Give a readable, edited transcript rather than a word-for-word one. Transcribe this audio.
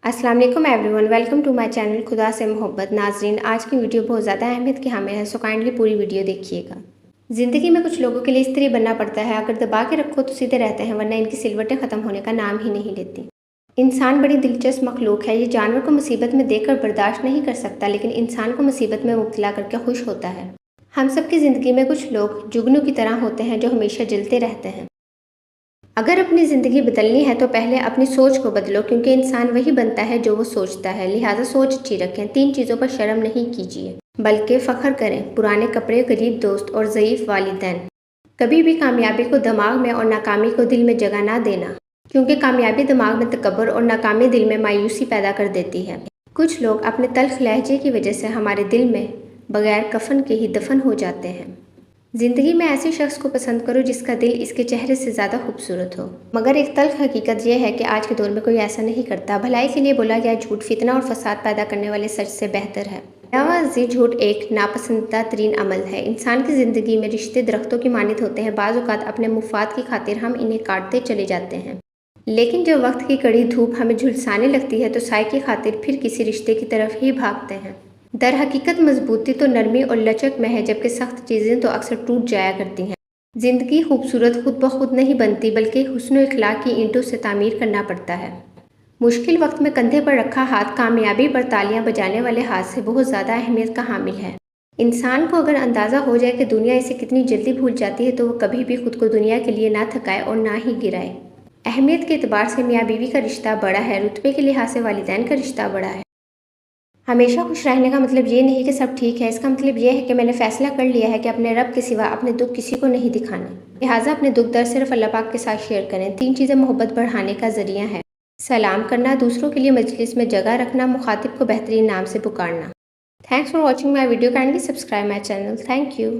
अस्सलाम वालेकुम everyone, welcome to my channel खुदा से मोहब्बत। नाजरीन, आज की वीडियो बहुत ज़्यादा अहमियत की हामिल है, सो काइंडली पूरी वीडियो देखिएगा। ज़िंदगी में कुछ लोगों के लिए इस तरह बनना पड़ता है, अगर दबा के रखो तो सीधे रहते हैं, वरना इनकी सिलवटें ख़त्म होने का नाम ही नहीं लेती। इंसान बड़ी दिलचस्प मखलूक है। ये जानवर को मुसीबत में देखकर बर्दाश्त नहीं कर सकता, लेकिन इंसान को मुसीबत में मुब्तला करके खुश होता है। हम सब की ज़िंदगी में कुछ लोग जुगनू की तरह होते हैं जो हमेशा जलते रहते हैं। अगर अपनी ज़िंदगी बदलनी है तो पहले अपनी सोच को बदलो, क्योंकि इंसान वही बनता है जो वो सोचता है। लिहाजा सोच अच्छी रखें। 3 चीज़ों पर शर्म नहीं कीजिए, बल्कि फ़ख्र करें। पुराने कपड़े, गरीब दोस्त और ज़ईफ़ वालिदैन। कभी भी कामयाबी को दिमाग में और नाकामी को दिल में जगह ना देना, क्योंकि कामयाबी दिमाग में तकब्बुर और नाकामी दिल में मायूसी पैदा कर देती है। कुछ लोग अपने तल्ख़ लहजे की वजह से हमारे दिल में बग़ैर कफन के ही दफन हो जाते हैं। ज़िंदगी में ऐसे शख्स को पसंद करो जिसका दिल इसके चेहरे से ज़्यादा खूबसूरत हो। मगर एक तल्ख़ हकीकत यह है कि आज के दौर में कोई ऐसा नहीं करता। भलाई के लिए बोला गया झूठ फितना और फसाद पैदा करने वाले सच से बेहतर है। नवाज़ी झूठ एक नापसंदीदा तरीन अमल है। इंसान की ज़िंदगी में रिश्ते दरख्तों की मानित होते हैं। बाज़ औक़ात अपने मुफाद की खातिर हम इन्हें काटते चले जाते हैं, लेकिन जब वक्त की कड़ी धूप हमें झुलसाने लगती है तो साए की खातिर फिर किसी रिश्ते की तरफ ही भागते हैं। दर हकीकत मजबूती तो नरमी और लचक में है, जबकि सख्त चीज़ें तो अक्सर टूट जाया करती हैं। ज़िंदगी खूबसूरत खुद ब खुद नहीं बनती, बल्कि हुस्न और इखलाक की ईंटों से तामीर करना पड़ता है। मुश्किल वक्त में कंधे पर रखा हाथ कामयाबी पर तालियां बजाने वाले हाथ से बहुत ज़्यादा अहमियत का हामिल है। इंसान को अगर अंदाज़ा हो जाए कि दुनिया इसे कितनी जल्दी भूल जाती है तो वह कभी भी खुद को दुनिया के लिए ना थकाए और ना ही गिराए। अहमियत के एतबार से मियाँ बीवी का रिश्ता बड़ा है, रुतबे के लिहाज से वालिदैन का रिश्ता बड़ा है। हमेशा खुश रहने का मतलब ये नहीं कि सब ठीक है। इसका मतलब ये है कि मैंने फ़ैसला कर लिया है कि अपने रब के सिवा अपने दुख किसी को नहीं दिखाने। लिहाजा अपने दुख दर्द सिर्फ अल्लाह पाक के साथ शेयर करें। 3 चीज़ें मोहब्बत बढ़ाने का ज़रिया है। सलाम करना, दूसरों के लिए मजलिस में जगह रखना, मुखातिब को बेहतरीन नाम से पुकारना। Thanks for watching my video. Kindly subscribe my channel. Thank you.